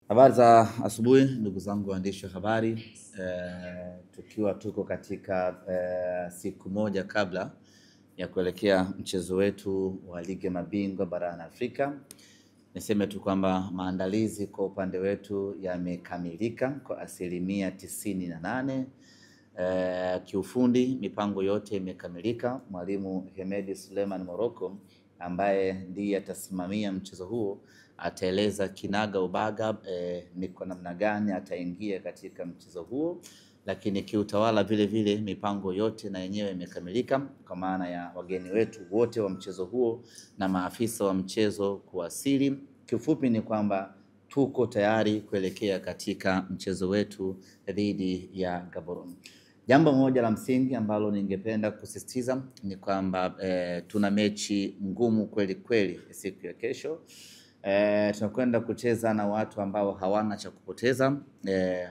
Habari za asubuhi ndugu zangu waandishi wa habari. Tukiwa tuko katika siku moja kabla ya kuelekea mchezo wetu wa ligi ya mabingwa barani Afrika, niseme tu kwamba maandalizi kwa upande wetu yamekamilika kwa asilimia 98. Kiufundi mipango yote imekamilika. Mwalimu Hemedi Suleiman Morocco ambaye ndiye atasimamia mchezo huo ataeleza kinaga ubaga ni kwa namna gani ataingia katika mchezo huo, lakini kiutawala vile vile mipango yote na yenyewe imekamilika kwa maana ya wageni wetu wote wa mchezo huo na maafisa wa mchezo kuwasili. Kifupi ni kwamba tuko tayari kuelekea katika mchezo wetu dhidi ya Gaborone. Jambo moja la msingi ambalo ningependa kusisitiza ni kwamba tuna mechi ngumu kweli kweli siku ya kesho. Tunakwenda kucheza na watu ambao hawana cha kupoteza.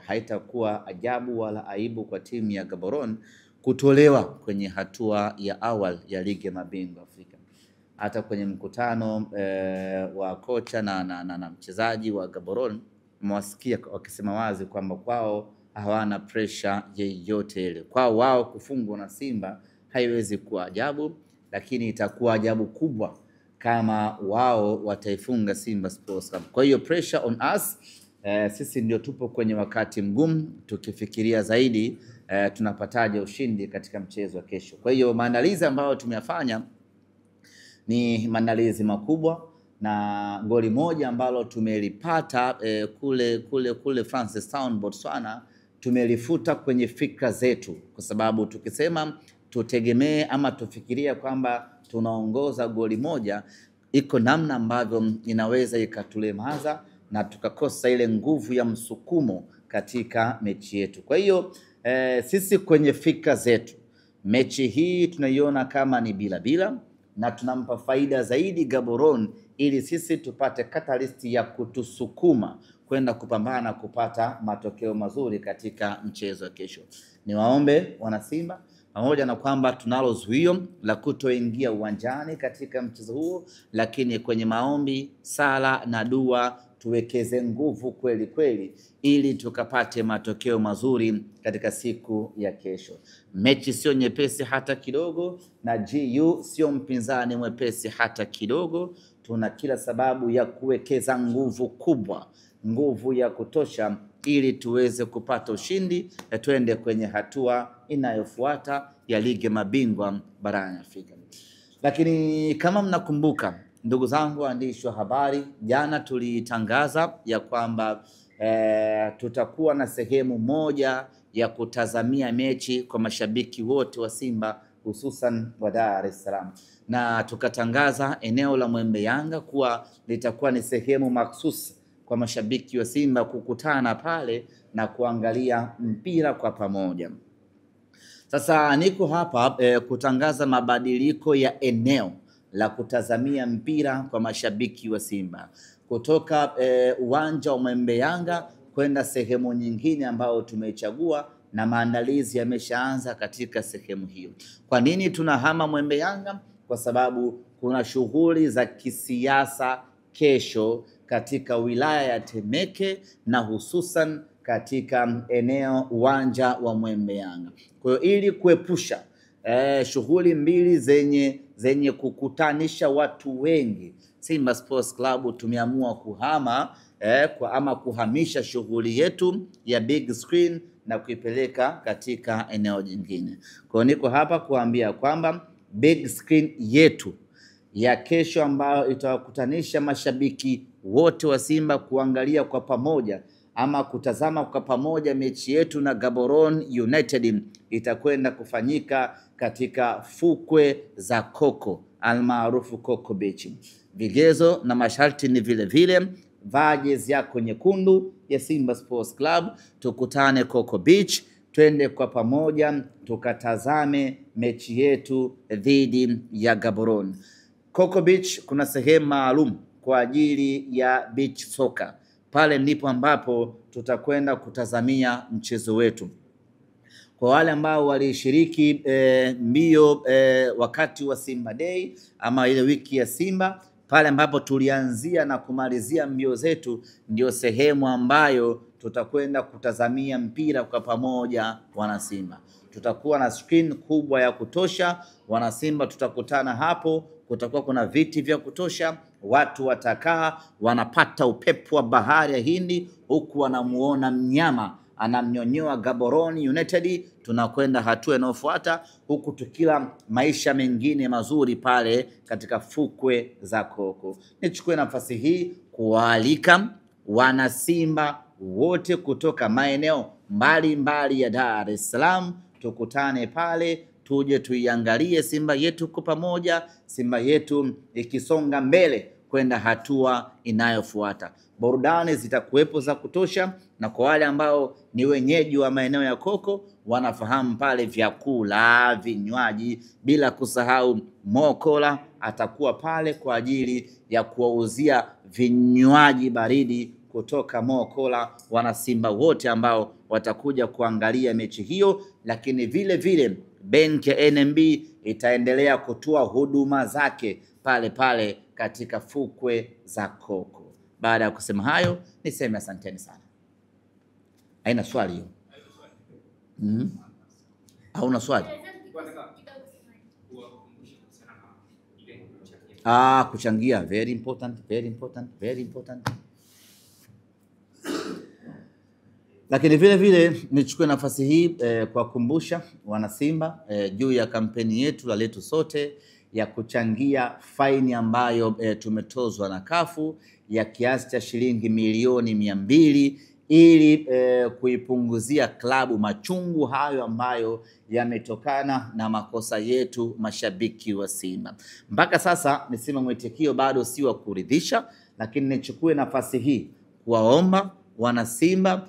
Haitakuwa ajabu wala aibu kwa timu ya Gaborone kutolewa kwenye hatua ya awali ya ligi ya mabingwa Afrika. Hata kwenye mkutano wa kocha na mchezaji wa Gaborone mwasikia wakisema wazi kwamba kwao hawana pressure yeyote ile. Kwao wao kufungwa na Simba haiwezi kuwa ajabu, lakini itakuwa ajabu kubwa kama wao wataifunga Simba Sports Club. Kwa hiyo pressure on us. Sisi ndio tupo kwenye wakati mgumu tukifikiria zaidi tunapataje ushindi katika mchezo wa kesho. Kwa hiyo maandalizi ambayo tumeyafanya ni maandalizi makubwa, na goli moja ambalo tumelipata kule Francistown Botswana tumelifuta kwenye fikra zetu, kwa sababu tukisema tutegemee ama tufikiria kwamba tunaongoza goli moja, iko namna ambavyo inaweza ikatulemaza na tukakosa ile nguvu ya msukumo katika mechi yetu. Kwa hiyo sisi kwenye fikra zetu mechi hii tunaiona kama ni bila na tunampa faida zaidi Gaborone ili sisi tupate catalyst ya kutusukuma kwenda kupambana kupata matokeo mazuri katika mchezo wa kesho. Niwaombe wana Simba, pamoja na kwamba tunalo zuio la kutoingia uwanjani katika mchezo huo, lakini kwenye maombi, sala na dua tuwekeze nguvu kweli kweli ili tukapate matokeo mazuri katika siku ya kesho. Mechi sio nyepesi hata kidogo, na GU sio mpinzani mwepesi hata kidogo. Tuna kila sababu ya kuwekeza nguvu kubwa, nguvu ya kutosha ili tuweze kupata ushindi na tuende kwenye hatua inayofuata ya ligi ya mabingwa barani Afrika. Lakini kama mnakumbuka ndugu zangu waandishi wa habari, jana tulitangaza ya kwamba tutakuwa na sehemu moja ya kutazamia mechi kwa mashabiki wote wa Simba hususan wa Dar es Salaam, na tukatangaza eneo la Mwembe Yanga kuwa litakuwa ni sehemu mahsusi kwa mashabiki wa Simba kukutana pale na kuangalia mpira kwa pamoja. Sasa niko hapa kutangaza mabadiliko ya eneo la kutazamia mpira kwa mashabiki wa Simba kutoka uwanja wa Mwembe Yanga kwenda sehemu nyingine ambayo tumechagua, na maandalizi yameshaanza katika sehemu hiyo. Kwa nini tunahama Mwembe Yanga? Kwa sababu kuna shughuli za kisiasa kesho katika wilaya ya Temeke na hususan katika eneo uwanja wa Mwembe Yanga. Kwa hiyo ili kuepusha shughuli mbili zenye kukutanisha watu wengi, Simba Sports Club tumeamua kuhamisha shughuli yetu ya big screen na kuipeleka katika eneo jingine. Kwa hiyo niko hapa kuambia kwamba big screen yetu ya kesho ambayo itawakutanisha mashabiki wote wa Simba kuangalia kwa pamoja ama kutazama kwa pamoja mechi yetu na Gaborone United itakwenda kufanyika katika fukwe za Coco almaarufu Coco Beach. Vigezo na masharti ni vile vile, vaa jezi yako nyekundu ya Simba Sports Club, tukutane Coco Beach, twende kwa pamoja tukatazame mechi yetu dhidi ya Gaborone. Coco Beach kuna sehemu maalum kwa ajili ya beach soccer. Pale ndipo ambapo tutakwenda kutazamia mchezo wetu. Kwa wale ambao walishiriki mbio wakati wa Simba Day ama ile wiki ya Simba, pale ambapo tulianzia na kumalizia mbio zetu, ndio sehemu ambayo tutakwenda kutazamia mpira kwa pamoja. Wanasimba, tutakuwa na screen kubwa ya kutosha. Wanasimba, tutakutana hapo, kutakuwa kuna viti vya kutosha, watu watakaa wanapata upepo wa bahari ya Hindi, huku wanamuona mnyama anamnyonyoa Gaborone United. Tunakwenda hatua inayofuata, huku tukila maisha mengine mazuri pale katika fukwe za Koko. Nichukue nafasi hii kuwaalika wanasimba wote kutoka maeneo mbalimbali ya Dar es Salaam, tukutane pale, tuje tuiangalie Simba yetu kwa pamoja, Simba yetu ikisonga mbele kwenda hatua inayofuata. Burudani zitakuwepo za kutosha, na kwa wale ambao ni wenyeji wa maeneo ya Koko wanafahamu pale vyakula, vinywaji, bila kusahau Mokola atakuwa pale kwa ajili ya kuwauzia vinywaji baridi kutoka Mokola wanasimba wote ambao watakuja kuangalia mechi hiyo. Lakini vile vile benki ya NMB itaendelea kutoa huduma zake pale pale katika fukwe za Koko. Baada ya kusema hayo, niseme asanteni sana. Haina swali hiyo? Hauna swali? Kuchangia, very important, very important, very important. Lakini vile vile nichukue nafasi hii kwa kukumbusha wanasimba juu ya kampeni yetu la Letu Sote ya kuchangia faini ambayo tumetozwa na kafu ya kiasi cha shilingi milioni 200 ili kuipunguzia klabu machungu hayo ambayo yametokana na makosa yetu mashabiki wa Simba. Mpaka sasa nisema mwitikio bado si wa kuridhisha, lakini nichukue nafasi hii kuwaomba wanasimba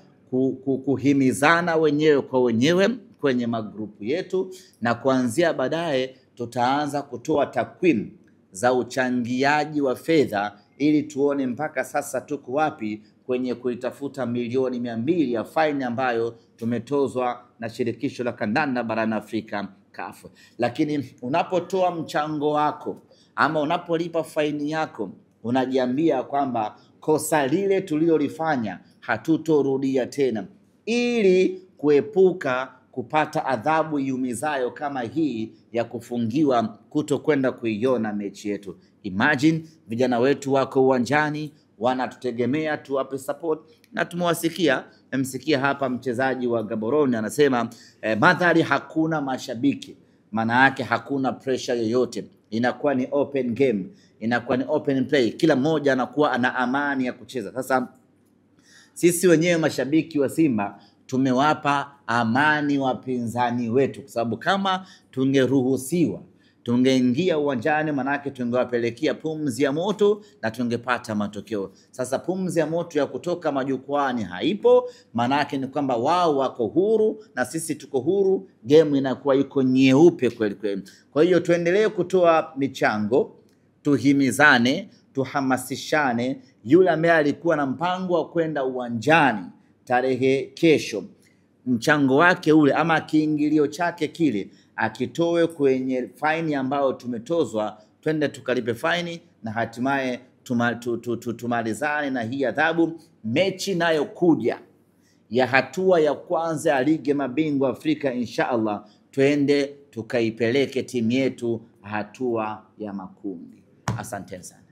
kuhimizana wenyewe kwa wenyewe kwenye magrupu yetu, na kuanzia baadaye tutaanza kutoa takwimu za uchangiaji wa fedha ili tuone mpaka sasa tuko wapi kwenye kuitafuta milioni 200 ya faini ambayo tumetozwa na shirikisho la kandanda barani Afrika CAF. Lakini unapotoa mchango wako ama unapolipa faini yako, unajiambia kwamba kosa lile tulilolifanya hatutorudia tena, ili kuepuka kupata adhabu iumizayo kama hii ya kufungiwa kutokwenda kuiona mechi yetu. Imagine vijana wetu wako uwanjani wanatutegemea tuwape support, na tumewasikia msikia hapa mchezaji wa Gaborone anasema madhari hakuna mashabiki, maana yake hakuna pressure yoyote, inakuwa ni open game, inakuwa ni open play, kila mmoja anakuwa ana amani ya kucheza. Sasa sisi wenyewe mashabiki wa Simba tumewapa amani wapinzani wetu, kwa sababu kama tungeruhusiwa tungeingia uwanjani, manake tungewapelekea pumzi ya moto na tungepata matokeo. Sasa pumzi ya moto ya kutoka majukwani haipo, manake ni kwamba wao wako huru na sisi tuko huru, game inakuwa iko nyeupe kweli kweli. Kwa hiyo tuendelee kutoa michango, tuhimizane, tuhamasishane. Yule ambaye alikuwa na mpango wa kwenda uwanjani tarehe kesho, mchango wake ule ama kiingilio chake kile akitoe kwenye faini ambayo tumetozwa, twende tukalipe faini na hatimaye tumalizane na hii adhabu. Mechi nayo kuja ya hatua ya kwanza ya ligi mabingwa Afrika, inshallah twende tukaipeleke timu yetu hatua ya makundi. Asante sana.